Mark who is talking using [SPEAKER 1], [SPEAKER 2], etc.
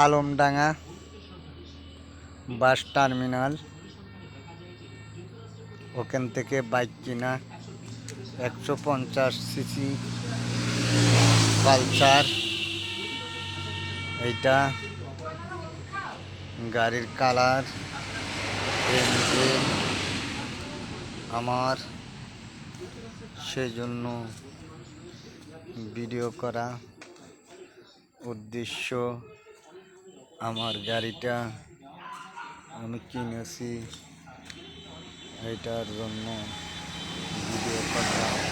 [SPEAKER 1] Alamdanga bus terminal, ওখান থেকে bike কিনা 150 সিসি পালসার। এইটা গাড়ির কালার আমার, সেই জন্য ভিডিও করা উদ্দেশ্য। আমার গাড়িটা আমি কিনেছি, এইটার জন্য ভিডিও করা।